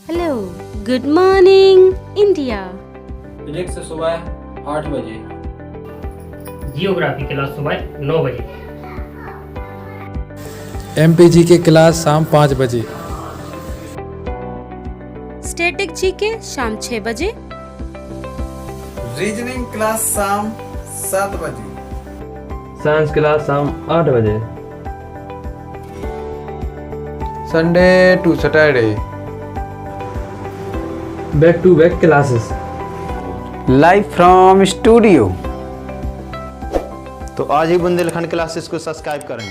Hello, good morning India. Physics सुबह 8 बजे। Geography class सुबह 9 बजे। एमपीजी की क्लास शाम 5 बजे। स्टैटिक जीके शाम 6 बजे। रीजनिंग क्लास शाम 7 बजे। साइंस क्लास शाम 8 बजे। Sunday to Saturday back to back classes. Live from studio. तो आज ही बुंदेलखंड क्लासेस को सब्सक्राइब करें।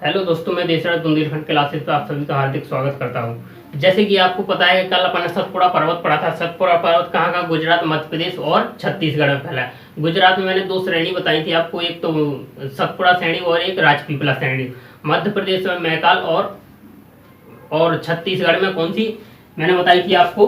हेलो दोस्तों, मैं देशराज बुंदेलखंड क्लासेस पे आप सभी का हार्दिक स्वागत करता हूं। जैसे कि आपको पता है, कल अपन ने सतपुड़ा पर्वत पढ़ा था। सतपुड़ा पर्वत कहाँ गुजरात, मध्य प्रदेश और छत्तीसगढ़ में फैला है। गुजरात में मैंने 2 श्रेणी बताई थी आपको, एक तो सतपुड़ा श्रेणी और एक राजपीपला श्रेणी। मध्य प्रदेश में मैकाल और छत्तीसगढ़ में कौन सी मैंने बताई थी आपको,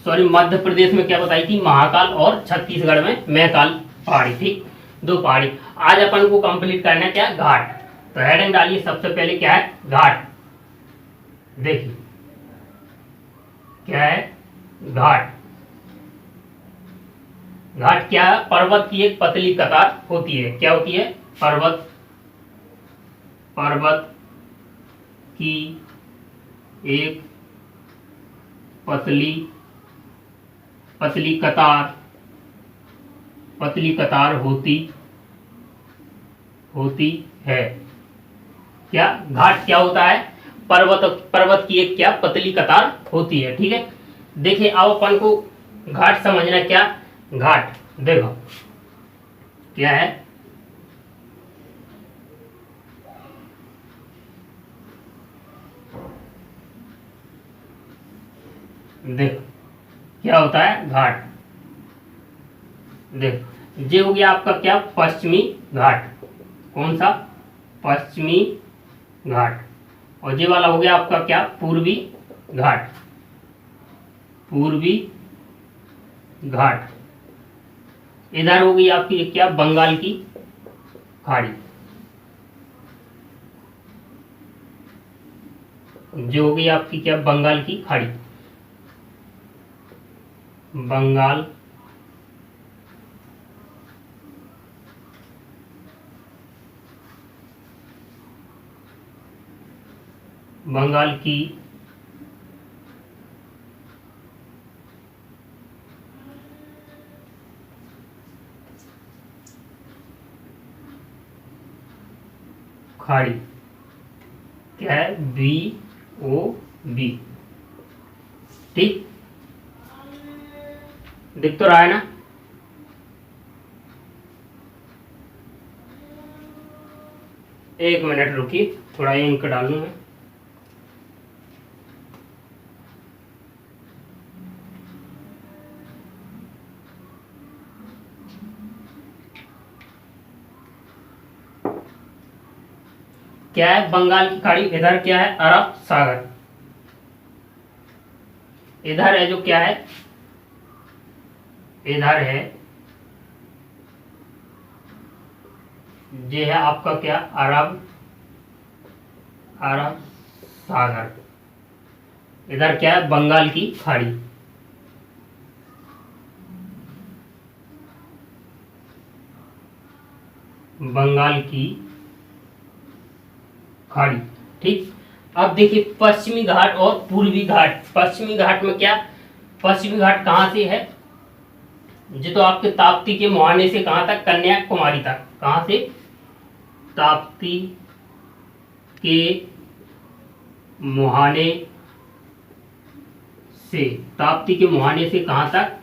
सॉरी, मध्य प्रदेश में क्या बताई थी, महाकाल, और छत्तीसगढ़ में मैकाल पहाड़ी। ठीक, 2 पहाड़ी। आज अपन को कंप्लीट करना है क्या, घाट। तो हेडिंग डालिए, सबसे पहले क्या है, घाट। देखिए क्या है, घाट। घाट क्या है, पर्वत की एक पतली कतार होती है। क्या होती है, पर्वत की एक पतली कतार होती है। क्या, घाट क्या होता है, पर्वत की एक क्या पतली कतार होती है। ठीक है, देखिए अब अपन को घाट समझना। क्या घाट, देखो क्या है, देखो क्या होता है घाट। देखो ये हो गया आपका क्या, पश्चिमी घाट। कौन सा, पश्चिमी घाट। और ये वाला हो गया आपका क्या, पूर्वी घाट। पूर्वी घाट। इधर हो गई आपकी क्या, बंगाल की खाड़ी। जो हो गई आपकी क्या, बंगाल की खाड़ी। बंगाल की खाड़ी। क्या है, BOB। ठीक, दिख तो रहा है ना। एक मिनट रुकिए, थोड़ा इंक डालूं मैं। क्या है, बंगाल की खाड़ी। इधर क्या है, अरब सागर। इधर है जो क्या है, इधर है ये है आपका क्या, अरब सागर। इधर क्या है, बंगाल की खाड़ी। बंगाल की खाड़ी। ठीक, अब देखिए पश्चिमी घाट और पूर्वी घाट। पश्चिमी घाट में क्या, पश्चिमी घाट कहां से है, ये तो आपके ताप्ती के मुहाने से कहां तक, कन्याकुमारी तक। कहां से, ताप्ती के मुहाने से, ताप्ती के मुहाने से कहां तक,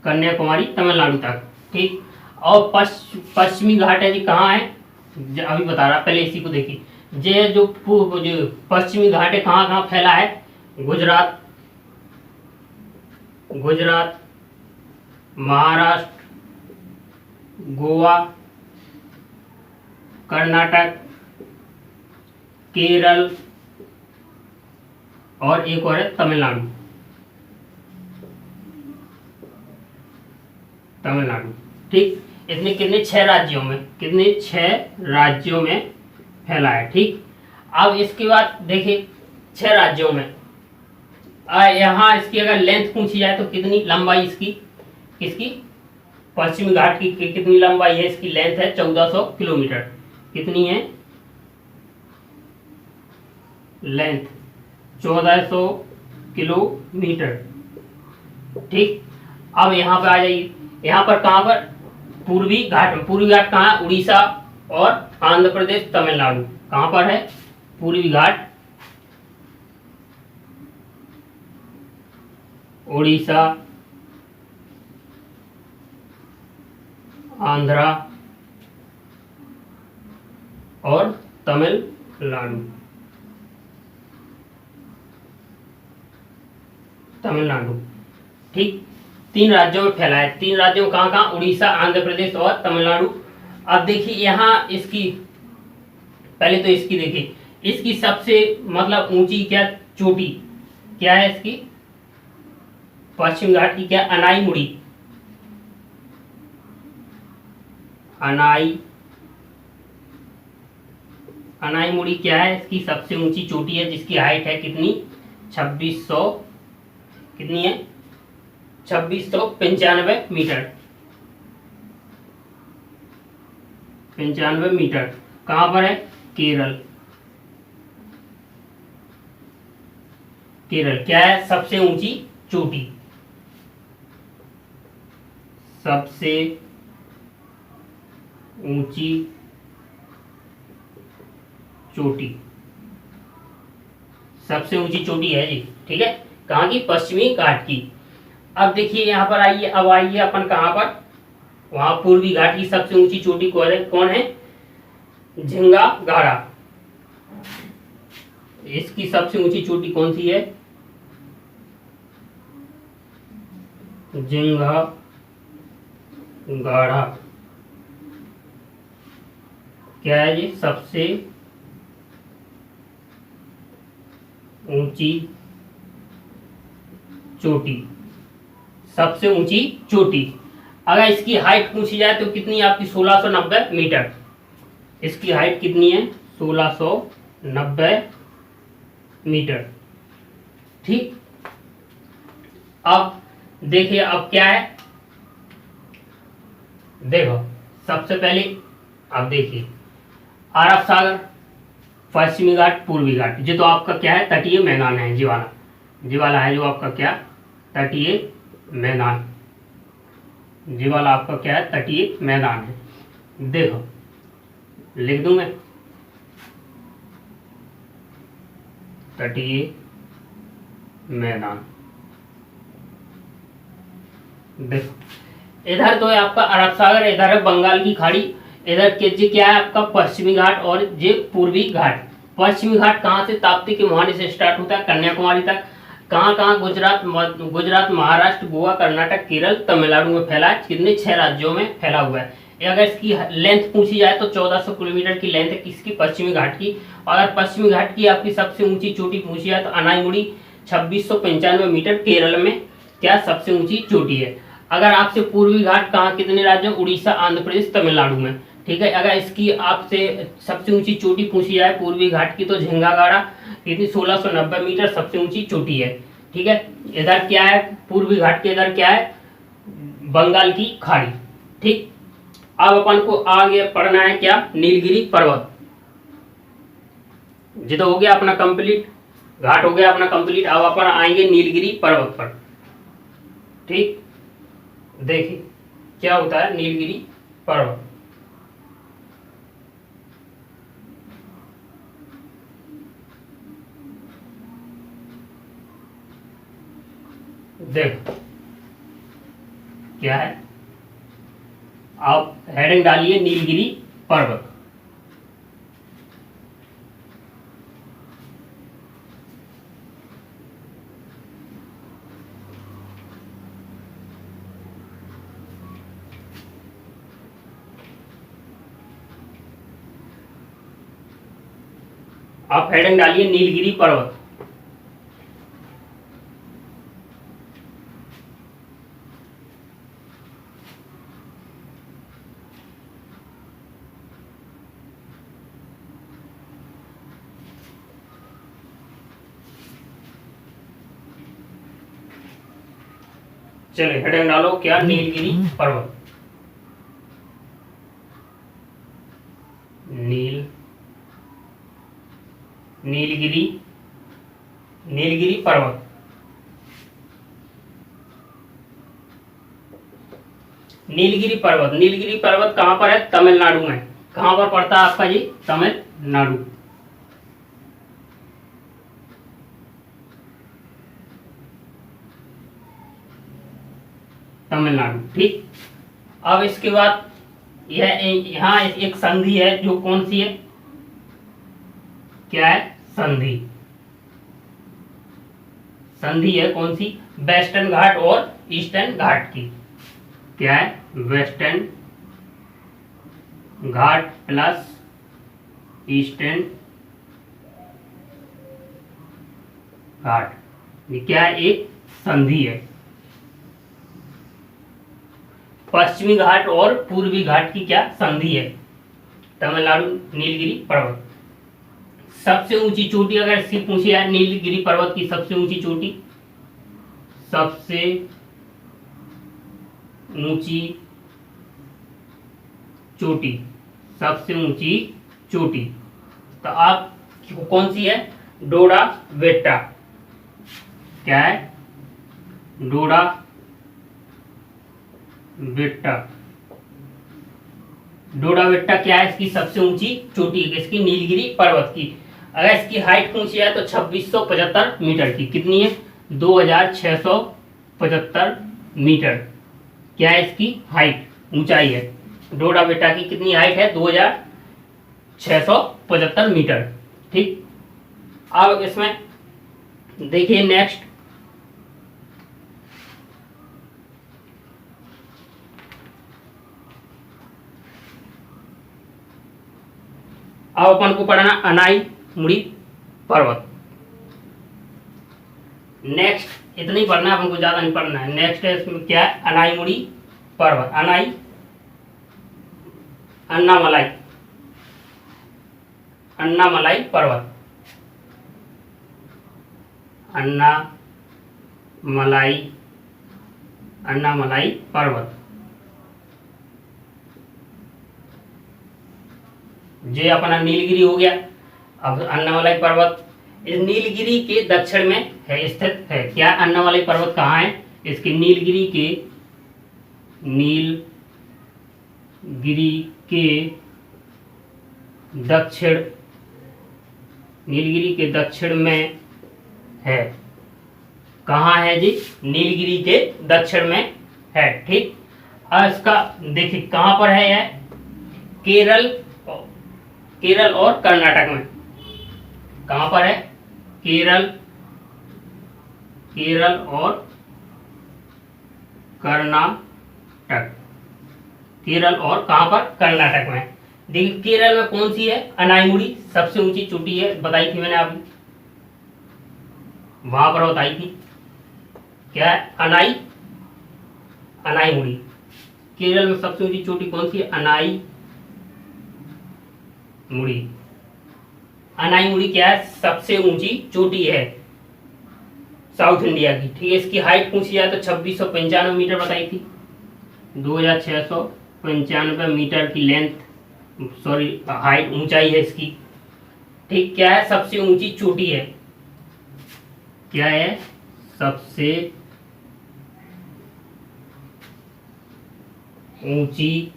कन्याकुमारी तमिलनाडु तक। ठीक, और पश्चिमी घाट है जी, कहाँ है, अभी बता रहा, पहले इसी को देखिए। ये जो पश्चिमी घाट है कहाँ कहाँ फैला है, गुजरात, महाराष्ट्र, गोवा, कर्नाटक, केरल, और एक और है तमिलनाडु। ठीक, इसने कितने 6 राज्यों में, कितने 6 राज्यों में फैला है। ठीक, अब इसके बाद देखिए 6 राज्यों में यहाँ इसकी अगर लेंथ पूछी जाए तो कितनी लंबाई इसकी, किसकी, पश्चिमी घाट की कितनी लंबाई है, इसकी लेंथ है 1400 किलोमीटर। कितनी है लेंथ, 1400 किलोमीटर। ठीक, अब यहाँ पर आ जाइए, यहाँ पर कहाँ पर, पूर्वी घाट में। पूर्वी घाट कहाँ है, उड़ीसा और आंध्र प्रदेश तमिलनाडु। कहाँ पर है पूर्वी घाट, उड़ीसा, आंध्रा और तमिलनाडु। ठीक, 3 राज्यों में फैला है। 3 राज्यों में कहाँ कहाँ, उड़ीसा, आंध्र प्रदेश और तमिलनाडु। अब देखिए यहाँ इसकी, पहले तो इसकी देखिए, इसकी सबसे मतलब ऊंची क्या चोटी क्या है इसकी, पश्चिम घाट की क्या, अनाईमुड़ी, अनाईमुड़ी क्या है, इसकी सबसे ऊंची चोटी है, जिसकी हाइट है कितनी, 2600, कितनी है 2695 मीटर, 95 मीटर। कहाँ पर है, केरल। केरल क्या है, सबसे ऊंची चोटी, सबसे ऊंची चोटी, सबसे ऊंची चोटी है जी। ठीक है, कहाँ की, पश्चिमी घाट की। अब देखिए यहाँ पर आइए, अब आइए अपन कहाँ पर, वहां पूर्वी घाट की सबसे ऊंची चोटी कौन है, झिंगा गाड़ा। इसकी सबसे ऊंची चोटी कौन सी है, झिंगा गाड़ा। क्या है ये, सबसे ऊंची चोटी, सबसे ऊंची चोटी। अगर इसकी हाइट पूछी जाए तो कितनी आपकी, 1690 मीटर। इसकी हाइट कितनी है, 1690 मीटर। ठीक, अब देखिए अब क्या है, देखो सबसे पहले अब देखिए अरब सागर, पश्चिमी घाट, पूर्वी घाट, ये तो आपका क्या है, तटीय मैदान है, जीवाला है जो आपका क्या, तटीय मैदान, जीवाला आपका क्या है, तटीय मैदान है। देखो लिख दूं मैं, तटीय मैदान। देखो इधर तो है आपका अरब सागर, इधर है बंगाल की खाड़ी, इधर के जी क्या है आपका पश्चिमी घाट और ये पूर्वी घाट। पश्चिमी घाट कहाँ से, ताप्ती के मुहाने से स्टार्ट होता है कन्याकुमारी तक। कहाँ कहाँ, गुजरात, महाराष्ट्र, गोवा, कर्नाटक, केरल, तमिलनाडु में फैला है। कितने 6 राज्यों में फैला हुआ है। अगर इसकी लेंथ पूछी जाए तो 1400 किलोमीटर की लेंथ है किसकी, पश्चिमी घाट की। और अगर पश्चिमी घाट की आपकी सबसे ऊंची चोटी पूछी जाए तो अनाईमुड़ी 2695 मीटर, केरल में क्या सबसे ऊंची चोटी है। अगर आपसे पूर्वी घाट कहाँ, कितने राज्यों, उड़ीसा, आंध्र प्रदेश, तमिलनाडु में। ठीक है, अगर इसकी आपसे सबसे ऊंची चोटी पूछी जाए पूर्वी घाट की तो झिंगागाड़ा, कितनी 1690 मीटर, सबसे ऊंची चोटी है। ठीक है, इधर क्या है, पूर्वी घाट के इधर क्या है, बंगाल की खाड़ी। ठीक, अब अपन को आगे पढ़ना है क्या, नीलगिरी पर्वत। ये तो हो गया अपना कंप्लीट, घाट हो गया अपना कंप्लीट। अब अपन आएंगे नीलगिरी पर्वत पर। ठीक, देखिए क्या होता है नीलगिरी पर्वत। देखो क्या है, आप हेडिंग डालिए नीलगिरी पर्वत। आप हेडिंग डालिए नीलगिरी पर्वत। चलिए हेडिंग डालो, क्या? नीलगिरी पर्वत। नीलगिरी पर्वत। नीलगिरी पर्वत कहाँ पर है? तमिलनाडु में। कहाँ पर पड़ता है आपका जी? तमिलनाडु। ठीक। अब इसके बाद यह यहाँ एक संधि है, जो कौन सी है? क्या है? संधि है कौन सी? वेस्टर्न घाट और ईस्टर्न घाट की। क्या है? वेस्टर्न घाट प्लस ईस्टर्न घाट। ये क्या है? एक संधि है। पश्चिमी घाट और पूर्वी घाट की क्या? संधि है। तमिलनाडु नीलगिरी पर्वत। सबसे ऊंची चोटी अगर इसकी पूछी है, नीलगिरी पर्वत की सबसे ऊंची चोटी, सबसे ऊंची चोटी तो आप कौन सी है? डोडा बेट्टा। क्या है? डोडा बेट्टा क्या है? इसकी सबसे ऊंची चोटी इसकी नीलगिरी पर्वत की। अगर इसकी हाइट पूछी है तो 2675 मीटर की। कितनी है? 2675 मीटर। क्या है इसकी हाइट? ऊंचाई है। डोडा बेट्टा की कितनी हाइट है? 2675 मीटर। ठीक। अब इसमें देखिए नेक्स्ट, अब अपन को पढ़ना अनाई मुड़ी पर्वत। नेक्स्ट इतना ही पढ़ना है, अपन को ज्यादा नहीं पढ़ना है। नेक्स्ट है इसमें क्या है? अनाई मुड़ी पर्वत। अन्नामलाई पर्वत। अन्नामलाई पर्वत। ये अपना नीलगिरी हो गया। अब अन्नामलाई पर्वत इस नीलगिरी के दक्षिण में है, स्थित है। क्या? अन्नामलाई पर्वत कहाँ है? इसके नीलगिरी के दक्षिण में है। कहाँ है जी? नीलगिरी के दक्षिण में है। ठीक। अब इसका देखिए कहाँ पर है? यह केरल और कर्नाटक में। कहाँ पर है? केरल और कर्नाटक। केरल और कहाँ पर? कर्नाटक में। देखिए केरल में कौन सी है? अनाईमुड़ी सबसे ऊंची चोटी है, बताई थी मैंने अभी, वहां पर बताई थी। क्या है? अनाईमुड़ी। केरल में सबसे ऊंची चोटी कौन सी है? अनाईमुड़ी क्या है? सबसे ऊंची चोटी है साउथ इंडिया की। ठीक है। इसकी हाइट पूछी जाए तो 2695 मीटर बताई थी। 2695 मीटर की लेंथ, सॉरी हाइट, ऊंचाई है इसकी। ठीक। क्या है? सबसे ऊंची चोटी है। क्या है? सबसे ऊंची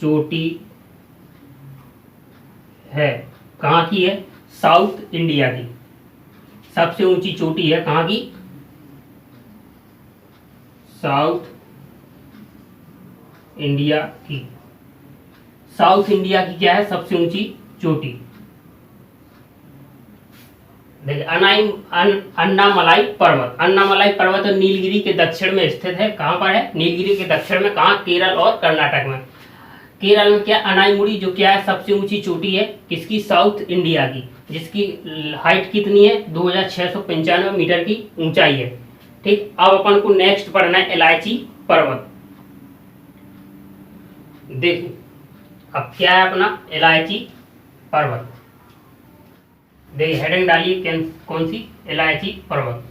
चोटी है। कहाँ की है? साउथ इंडिया की। सबसे ऊंची चोटी है कहाँ की? साउथ इंडिया की। साउथ इंडिया की क्या है? सबसे ऊंची चोटी। देखिए अन्नामलाई पर्वत नीलगिरी के दक्षिण में स्थित है। कहाँ पर है? नीलगिरी के दक्षिण में। कहाँ? केरल और कर्नाटक में। केरल में क्या? अनाईमुड़ी जो क्या है? सबसे ऊंची चोटी है किसकी? साउथ इंडिया की, जिसकी हाइट कितनी है? 2695 मीटर की ऊंचाई है। ठीक। अब अपन को नेक्स्ट पढ़ना है इलायची पर्वत। देखिए अब क्या है अपना? इलायची पर्वत। देखिए हेडिंग डालिए कौन सी? इलायची पर्वत।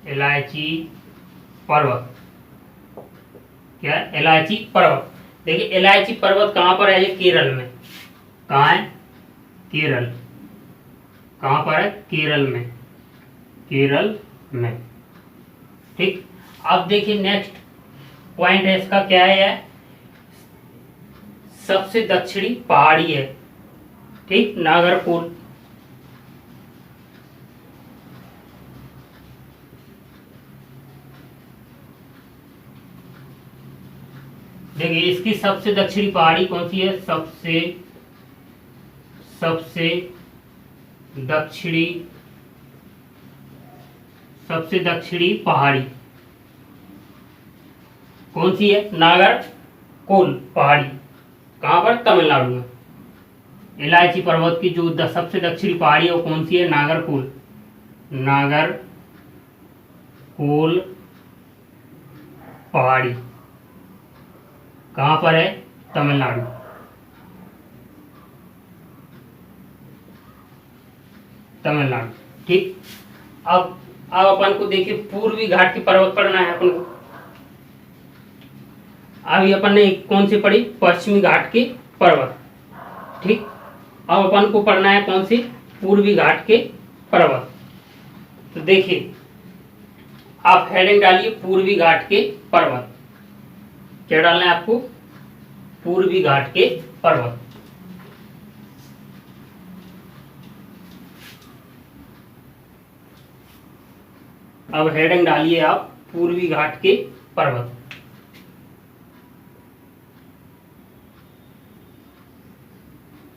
इलायची पर्वत। क्या है? इलायची पर्वत। देखिए इलायची पर्वत कहाँ पर है? ये केरल में। कहाँ है? केरल। कहाँ पर है? केरल में। केरल में। ठीक। अब देखिए नेक्स्ट पॉइंट है इसका, क्या है? सबसे दक्षिणी पहाड़ी है। ठीक, नागरकोल। देखिए इसकी सबसे दक्षिणी पहाड़ी कौन सी है? सबसे दक्षिणी पहाड़ी कौन सी है? नागरकोल पहाड़ी। कहाँ पर? तमिलनाडु में। इलायची पर्वत की जो सबसे दक्षिणी पहाड़ी है वो कौन सी है? नागरकोल। नागरकोल पहाड़ी कहाँ पर है? तमिलनाडु। तमिलनाडु। ठीक। अब अपन को देखिए पूर्वी घाट की पर्वत पढ़ना है अपन को। अभी अपन ने कौन सी पढ़ी? पश्चिमी घाट की पर्वत। ठीक। अब अपन को पढ़ना है कौन सी? पूर्वी घाट के पर्वत। तो देखिए आप हेडिंग डालिए पूर्वी घाट के पर्वत। क्या डालना है आपको? पूर्वी घाट के पर्वत। अब हेडिंग डालिए आप पूर्वी घाट के पर्वत।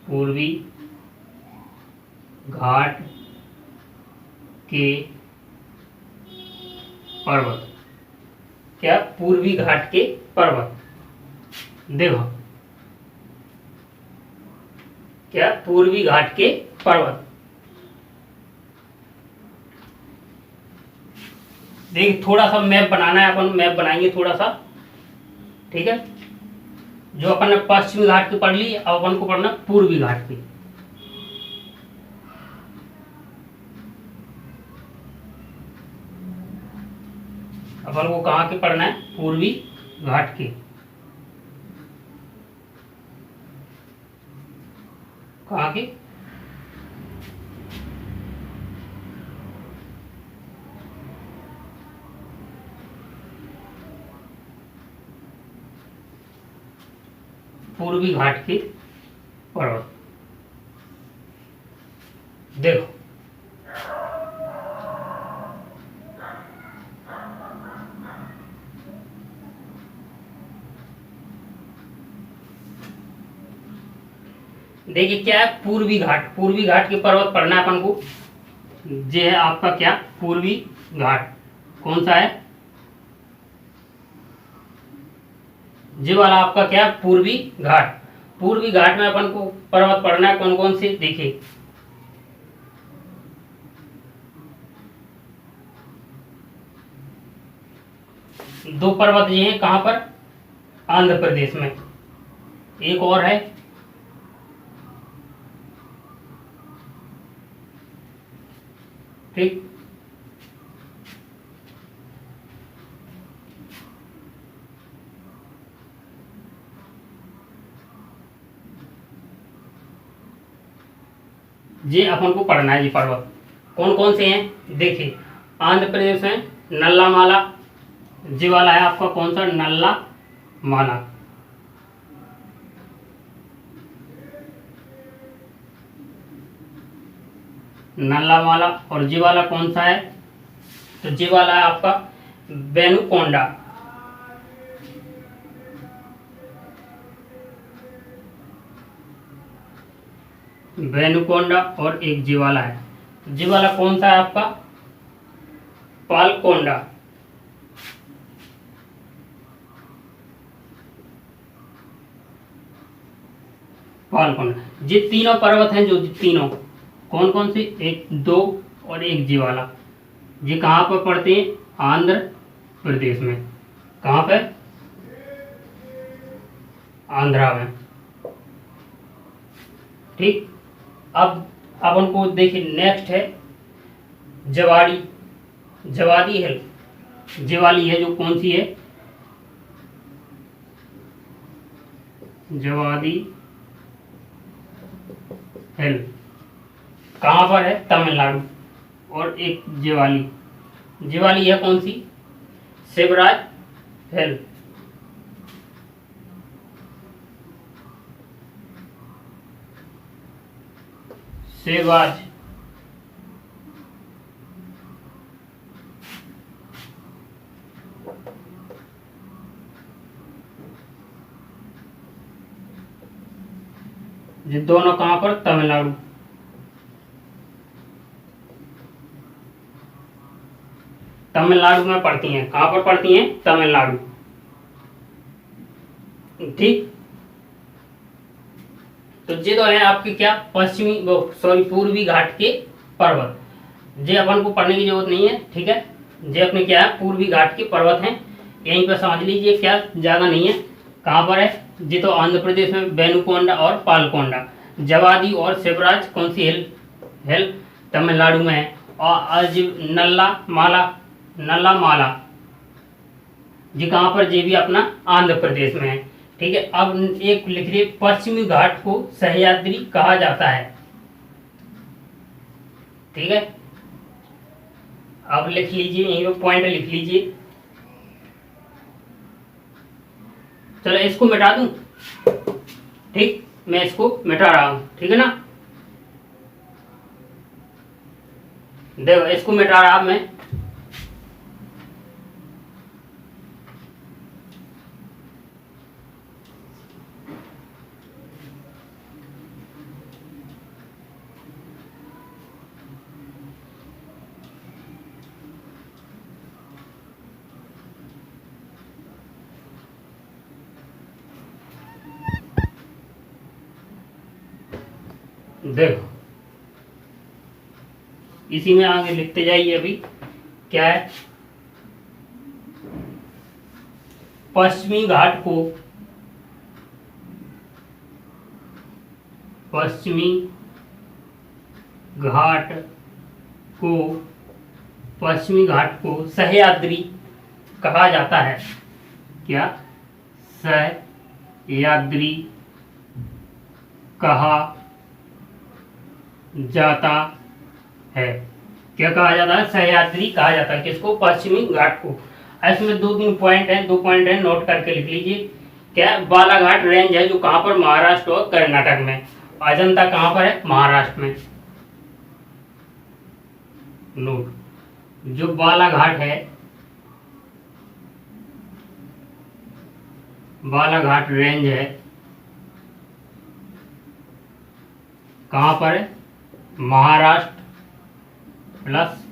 पूर्वी घाट के पर्वत। क्या? पूर्वी घाट के पर्वत। देखो क्या? पूर्वी घाट के पर्वत। देखिए थोड़ा सा मैप बनाना है, अपन मैप बनाएंगे थोड़ा सा। ठीक है, जो अपन ने पश्चिमी घाट की पढ़ ली, अब अपन को पढ़ना पूर्वी घाट की। अपन को कहाँ के पढ़ना है? पूर्वी घाट के। कहाँ के? पूर्वी घाट के पर्वत। देखो देखिए क्या है? पूर्वी घाट। पूर्वी घाट के पर्वत पढ़ना है अपन को। ये है आपका क्या? पूर्वी घाट। कौन सा है? ये वाला आपका क्या? पूर्वी घाट। पूर्वी घाट में अपन को पर्वत पढ़ना है कौन कौन से? देखिए दो पर्वत ये हैं। कहाँ पर? आंध्र प्रदेश में। एक और है ठीक। ये अपन को पढ़ना है। ये पर्वत कौन कौन से हैं? देखिए आंध्र प्रदेश में नल्ला माला। जी वाला है आपका कौन सा? नल्ला माला। नल्ला माला। और जी वाला कौन सा है? तो जी वाला है आपका वेनुकोंडा। वेनुकोंडा। और एक जी वाला है। जी वाला कौन सा है आपका? पालकोंडा। पालकोंडा। ये तीनों पर्वत हैं। जो तीनों कौन कौन से? एक, दो और एक जी वाला। ये कहाँ पर पड़ते हैं? आंध्र प्रदेश में। कहाँ पे? आंध्रा में। ठीक। अब अपन को देखिए नेक्स्ट है जवाड़ी। जवादी हिल, जेवाली है जो कौन सी है, जवादी हिल कहाँ पर है, तमिलनाडु। और एक जेवाली, जेवाली है कौन सी, शिवराज हिल, शिवराज ये दोनों कहाँ पर, तमिलनाडु। तमिलनाडु में पड़ती हैं, कहाँ पर पड़ती हैं, तमिलनाडु। ठीक, तो ये तो है आपके क्या, पश्चिमी वो सॉरी पूर्वी घाट के पर्वत। ये अपन को पढ़ने की जरूरत नहीं है, ठीक है। ये अपने क्या है, पूर्वी घाट के पर्वत हैं, यहीं पर समझ लीजिए, क्या ज्यादा नहीं है। कहाँ पर है, ये तो आंध्र प्रदेश में वेनुकोंडा और पालकोंडा। जवादी और शिवराज कौन सी हिल तमिलनाडु में है। और आज नल्ला माला जी कहाँ पर, ये भी अपना आंध्र प्रदेश में है, ठीक है। अब एक लिख लीजिए, पश्चिमी घाट को सह्याद्री कहा जाता है, ठीक है। अब लिख लीजिए, यहीं पे पॉइंट लिख लीजिए। चलो इसको मिटा दूं, ठीक, मैं इसको मिटा रहा हूं, ठीक है ना। देखो इसको मिटा रहा मैं, देखो इसी में आगे लिखते जाइए। अभी क्या है, पश्चिमी घाट को, पश्चिमी घाट को, पश्चिमी घाट को सह्याद्री कहा जाता है। क्या, सह्याद्री कहा जाता है। क्या कहा जाता है, सह्याद्री कहा जाता है किसको, पश्चिमी घाट को। इसमें 2-3 पॉइंट हैं, 2 पॉइंट हैं, नोट करके लिख लीजिए। क्या, बालाघाट रेंज है जो कहाँ पर, महाराष्ट्र और कर्नाटक में। अजंता कहाँ पर है, महाराष्ट्र में। नोट, जो बालाघाट है, बालाघाट रेंज है कहाँ पर है, महाराष्ट्र प्लस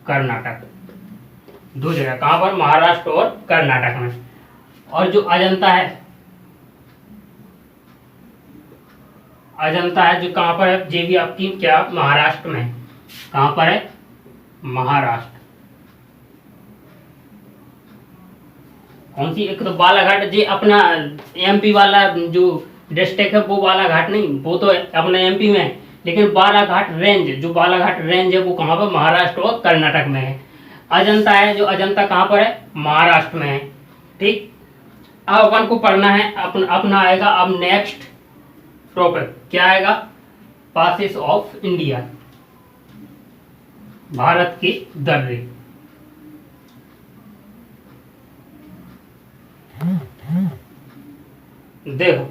कर्नाटक, 2 जगह। कहाँ पर, महाराष्ट्र और कर्नाटक में। और जो अजंता है, अजंता है जो कहाँ पर है, ये भी आपकी क्या, महाराष्ट्र में। कहाँ पर है, महाराष्ट्र। कौन सी, एक तो बालाघाट जी अपना एमपी वाला जो डिस्ट्रिक्ट है, वो बालाघाट नहीं, वो तो अपना एमपी में है। लेकिन बालाघाट रेंज, जो बालाघाट रेंज है वो कहाँ पर, महाराष्ट्र और कर्नाटक में है। अजंता है जो, अजंता कहाँ पर है, महाराष्ट्र में है, ठीक। अब अपन को पढ़ना है, अपना आएगा अब नेक्स्ट टॉपिक। क्या आएगा, पासेस ऑफ इंडिया, भारत के दर्रे। देखो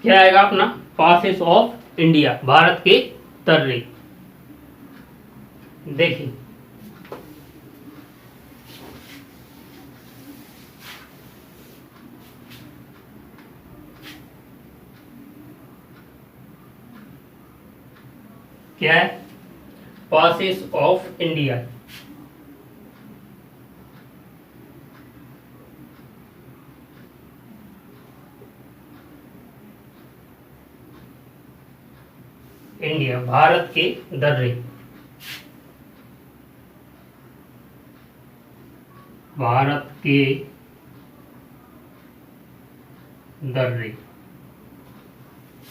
क्या आएगा अपना, पासेस ऑफ इंडिया, भारत के दर्रे। देखिए क्या है, passes of India. India, Bharat के दर्रे, भारत के दर्रे।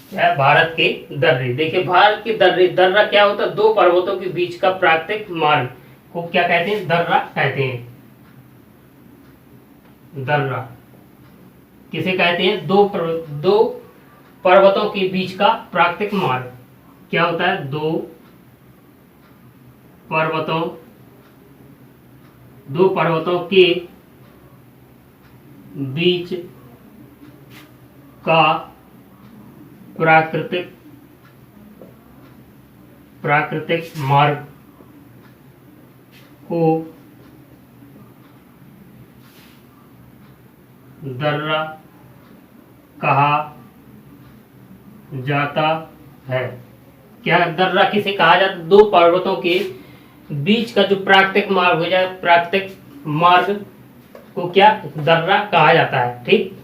क्या है, भारत के दर्रे। देखिए भारत के दर्रे, दर्रा क्या होता है, 2 पर्वतों के बीच का प्राकृतिक मार्ग। को क्या कहते हैं? दर्रा कहते हैं। दर्रा किसे कहते हैं? दो पर्वतों के बीच का प्राकृतिक मार्ग। क्या होता है? दो पर्वतों के बीच का प्राकृतिक मार्ग को दर्रा कहा जाता है। क्या दर्रा किसे कहा जाता है? दो पर्वतों के बीच का जो प्राकृतिक मार्ग हो जाए, प्राकृतिक मार्ग को क्या दर्रा कहा जाता है। ठीक,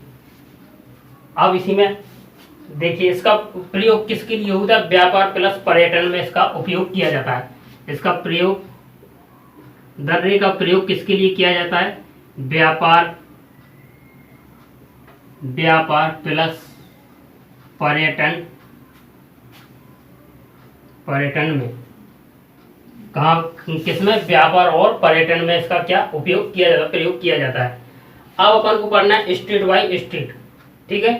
अब इसी में देखिए इसका प्रयोग किसके लिए होता है? व्यापार प्लस पर्यटन में इसका उपयोग किया जाता है। इसका प्रयोग, दर्रे का प्रयोग किसके लिए किया जाता है? व्यापार प्लस पर्यटन में। कहाँ, किसमें? व्यापार और पर्यटन में इसका क्या उपयोग किया जाता है, प्रयोग किया जाता है। अब अपन को पढ़ना है स्टेट बाई स्टेट। ठीक है,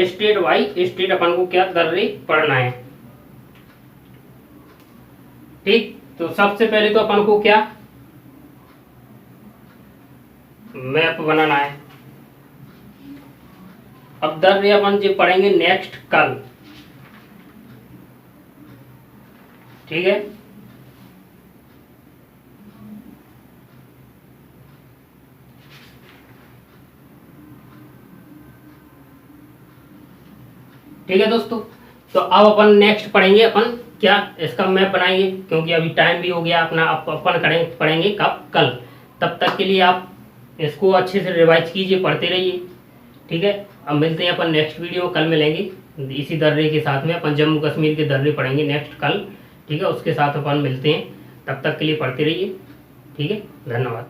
स्टेट बाई स्टेट अपन को क्या दर्रे पढ़ना है। ठीक, तो सबसे पहले तो अपन को क्या मैप बनाना है। अब दर्रे अपन जो पढ़ेंगे नेक्स्ट कल। ठीक है, ठीक है दोस्तों। तो अब अपन नेक्स्ट पढ़ेंगे, अपन क्या इसका मैप बनाएंगे, क्योंकि अभी टाइम भी हो गया अपना। अपन पढ़ेंगे कब? कल। तब तक के लिए आप इसको अच्छे से रिवाइज कीजिए, पढ़ते रहिए। ठीक है, अब मिलते हैं अपन नेक्स्ट वीडियो, कल मिलेंगे इसी दर्रे के साथ में। अपन जम्मू कश्मीर के दर्रे पढ़ेंगे नेक्स्ट कल। ठीक है, उसके साथ अपन मिलते हैं। तब तक के लिए पढ़ते रहिए। ठीक है, धन्यवाद।